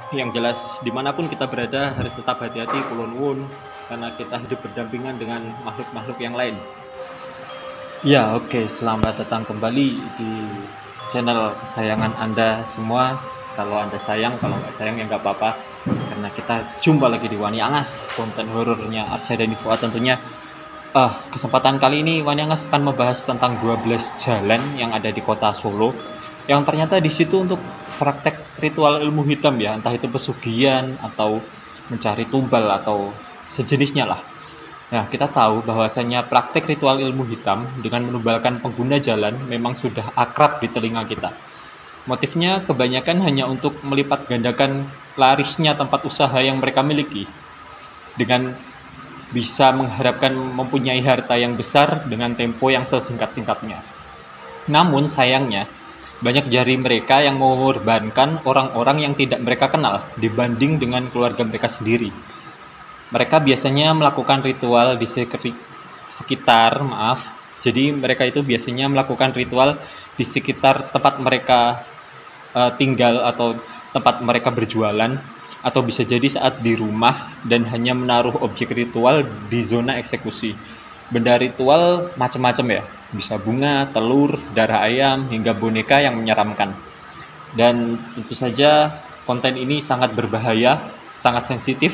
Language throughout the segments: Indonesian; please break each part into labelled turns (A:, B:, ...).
A: Yang jelas dimanapun kita berada harus tetap hati-hati kulon wun karena kita hidup berdampingan dengan makhluk-makhluk yang lain. Ya, oke, selamat datang kembali di channel kesayangan Anda semua. Kalau Anda sayang, kalau nggak sayang ya nggak apa-apa, karena kita jumpa lagi di Wani Angas, konten horornya Arsyadani Fuad tentunya. Kesempatan kali ini Wani Angas akan membahas tentang 12 jalan yang ada di kota Solo, yang ternyata di situ untuk praktek ritual ilmu hitam ya, entah itu pesugihan atau mencari tumbal atau sejenisnya lah. Nah, kita tahu bahwasanya praktek ritual ilmu hitam dengan menumbalkan pengguna jalan memang sudah akrab di telinga kita. Motifnya kebanyakan hanya untuk melipat gandakan larisnya tempat usaha yang mereka miliki, dengan bisa mengharapkan mempunyai harta yang besar dengan tempo yang sesingkat-singkatnya. Namun sayangnya, banyak dari mereka yang mengorbankan orang-orang yang tidak mereka kenal dibanding dengan keluarga mereka sendiri. Mereka biasanya melakukan ritual di sekitar, jadi mereka itu biasanya melakukan ritual di sekitar tempat mereka tinggal atau tempat mereka berjualan, atau bisa jadi saat di rumah dan hanya menaruh objek ritual di zona eksekusi. Benda ritual macam-macam ya, bisa bunga, telur, darah ayam, hingga boneka yang menyeramkan. Dan tentu saja konten ini sangat berbahaya, sangat sensitif.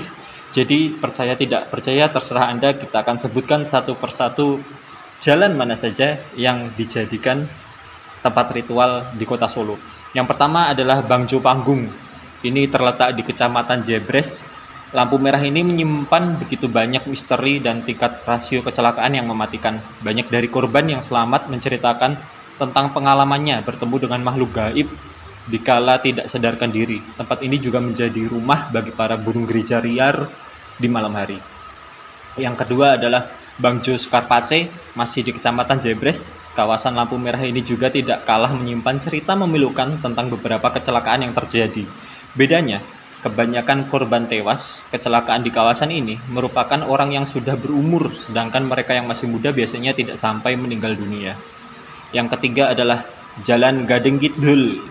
A: Jadi percaya tidak percaya terserah Anda, kita akan sebutkan satu persatu jalan mana saja yang dijadikan tempat ritual di kota Solo. Yang pertama adalah Bangjo Panggung. Ini terletak di Kecamatan Jebres. Lampu merah ini menyimpan begitu banyak misteri dan tingkat rasio kecelakaan yang mematikan. Banyak dari korban yang selamat menceritakan tentang pengalamannya bertemu dengan makhluk gaib dikala tidak sadarkan diri. Tempat ini juga menjadi rumah bagi para burung gereja liar di malam hari. Yang kedua adalah Bangjo Skarpace, masih di Kecamatan Jebres. Kawasan lampu merah ini juga tidak kalah menyimpan cerita memilukan tentang beberapa kecelakaan yang terjadi. Bedanya, kebanyakan korban tewas kecelakaan di kawasan ini merupakan orang yang sudah berumur, sedangkan mereka yang masih muda biasanya tidak sampai meninggal dunia. Yang ketiga adalah Jalan Gading Kidul.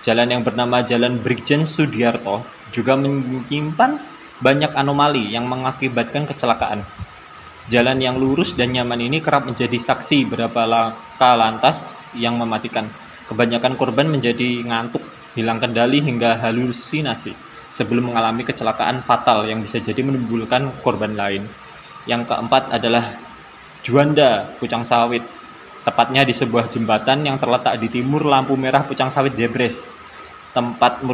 A: Jalan yang bernama Jalan Brigjen Sudiarto juga menyimpan banyak anomali yang mengakibatkan kecelakaan. Jalan yang lurus dan nyaman ini kerap menjadi saksi beberapa laka lantas yang mematikan. Kebanyakan korban menjadi ngantuk, hilang kendali hingga halusinasi sebelum mengalami kecelakaan fatal yang bisa jadi menimbulkan korban lain. Yang keempat adalah Juanda Pucang Sawit, tepatnya di sebuah jembatan yang terletak di timur lampu merah Pucang Sawit Jebres. Tempat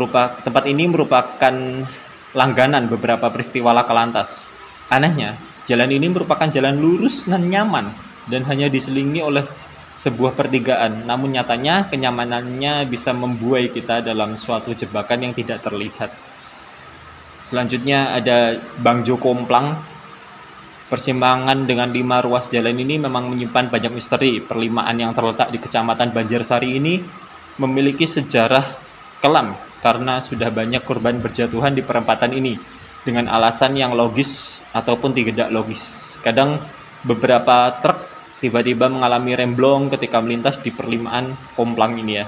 A: ini merupakan langganan beberapa peristiwa laka lantas. Anehnya, jalan ini merupakan jalan lurus dan nyaman dan hanya diselingi oleh sebuah pertigaan. Namun nyatanya kenyamanannya bisa membuai kita dalam suatu jebakan yang tidak terlihat. Selanjutnya ada Bangjo Komplang. Persimpangan dengan 5 ruas jalan ini memang menyimpan banyak misteri. Perlimaan yang terletak di Kecamatan Banjarsari ini memiliki sejarah kelam karena sudah banyak korban berjatuhan di perempatan ini dengan alasan yang logis ataupun tidak logis. Kadang beberapa truk tiba-tiba mengalami remblong ketika melintas di perlimaan Komplang ini ya.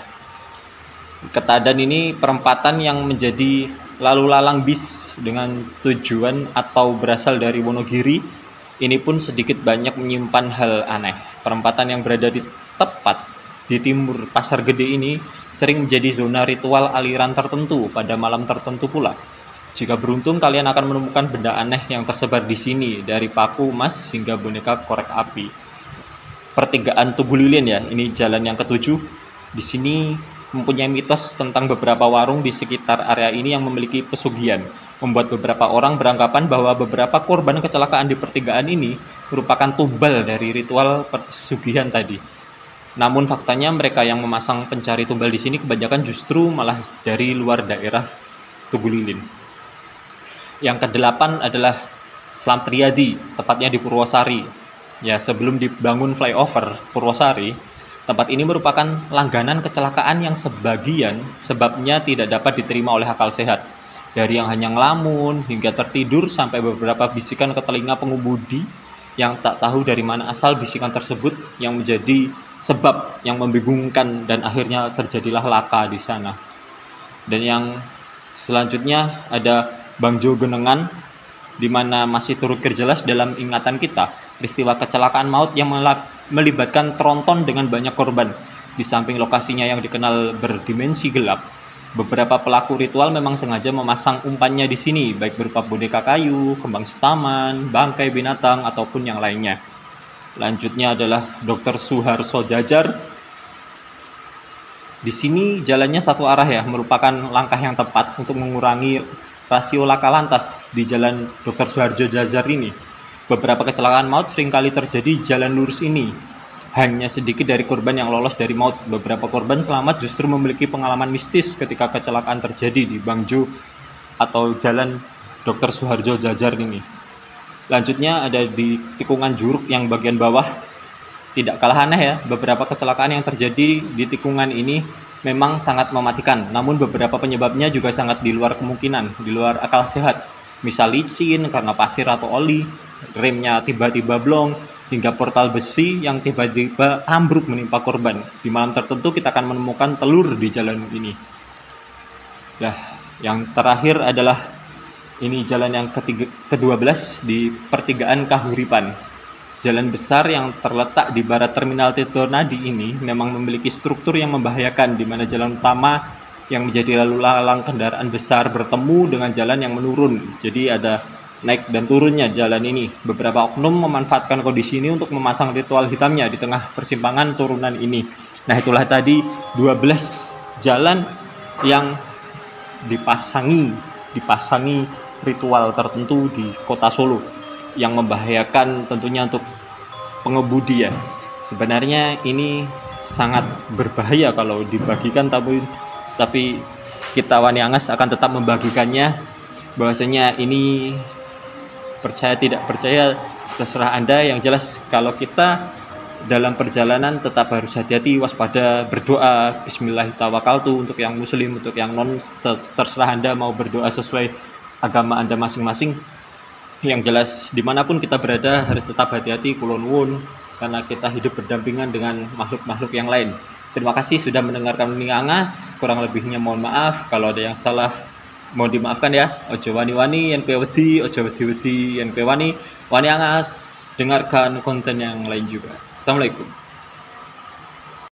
A: Ketadan ini perempatan yang menjadi lalu lalang bis dengan tujuan atau berasal dari Wonogiri. Ini pun sedikit banyak menyimpan hal aneh. Perempatan yang berada di tepat di timur Pasar Gede ini sering menjadi zona ritual aliran tertentu pada malam tertentu pula. Jika beruntung, kalian akan menemukan benda aneh yang tersebar di sini, dari paku emas hingga boneka korek api. Pertigaan Tugu Lilin ya, ini jalan yang ketujuh. Di sini mempunyai mitos tentang beberapa warung di sekitar area ini yang memiliki pesugihan, membuat beberapa orang beranggapan bahwa beberapa korban kecelakaan di pertigaan ini merupakan tumbal dari ritual pesugihan tadi. Namun faktanya mereka yang memasang pencari tumbal di sini kebanyakan justru malah dari luar daerah Tugu Lilin. Yang kedelapan adalah Selam Triadi, tepatnya di Purwosari. Ya, sebelum dibangun flyover Purwosari, tempat ini merupakan langganan kecelakaan yang sebagian sebabnya tidak dapat diterima oleh akal sehat. Dari yang hanya ngelamun hingga tertidur sampai beberapa bisikan ke telinga pengemudi yang tak tahu dari mana asal bisikan tersebut yang menjadi sebab yang membingungkan dan akhirnya terjadilah laka di sana. Dan yang Selanjutnya ada Bangjo Genengan, di mana masih turut jelas dalam ingatan kita peristiwa kecelakaan maut yang melibatkan tronton dengan banyak korban. Di samping lokasinya yang dikenal berdimensi gelap, beberapa pelaku ritual memang sengaja memasang umpannya di sini, baik berupa boneka kayu, kembang setaman, bangkai binatang, ataupun yang lainnya. Selanjutnya adalah Dr. Suharso Jajar. Di sini jalannya satu arah ya, merupakan langkah yang tepat untuk mengurangi rasio laka lantas di jalan Dr. Suharso Jajar ini. Beberapa kecelakaan maut seringkali terjadi di jalan lurus ini. Hanya sedikit dari korban yang lolos dari maut. Beberapa korban selamat justru memiliki pengalaman mistis ketika kecelakaan terjadi di Bangjo atau jalan Dr. Suharso Jajar ini. Lanjutnya ada di tikungan Juruk yang bagian bawah. Tidak kalah aneh ya, beberapa kecelakaan yang terjadi di tikungan ini memang sangat mematikan. Namun beberapa penyebabnya juga sangat di luar kemungkinan, di luar akal sehat. Misal licin karena pasir atau oli, remnya tiba-tiba blong, hingga portal besi yang tiba-tiba ambruk menimpa korban. Di malam tertentu kita akan menemukan telur di jalan ini. Nah, yang terakhir adalah ini jalan yang ke-12 di pertigaan Kahuripan. Jalan besar yang terletak di barat terminal Tirtonadi ini memang memiliki struktur yang membahayakan, di mana jalan utama yang menjadi lalu lalang kendaraan besar bertemu dengan jalan yang menurun. Jadi ada naik dan turunnya jalan ini. Beberapa oknum memanfaatkan kondisi ini untuk memasang ritual hitamnya di tengah persimpangan turunan ini. Nah, itulah tadi 12 jalan yang dipasangi ritual tertentu di kota Solo yang membahayakan tentunya untuk pengemudi ya. Sebenarnya ini sangat berbahaya kalau dibagikan, tapi kita Wani Angas akan tetap membagikannya. Bahwasanya ini percaya tidak percaya terserah Anda. Yang jelas kalau kita dalam perjalanan tetap harus hati-hati, waspada, berdoa, bismillahirrahmanirrahim untuk yang muslim, untuk yang non, terserah Anda mau berdoa sesuai agama Anda masing-masing. Yang jelas dimanapun kita berada harus tetap hati-hati, kulon wun, karena kita hidup berdampingan dengan makhluk-makhluk yang lain. Terima kasih sudah mendengarkan Wani Angas. Kurang lebihnya mohon maaf. Kalau ada yang salah mohon dimaafkan ya. Ojo wani-wani yen kowe wedi, ojo wedi-wedi yen kowe wani. Wani Angas, dengarkan konten yang lain juga. Assalamualaikum.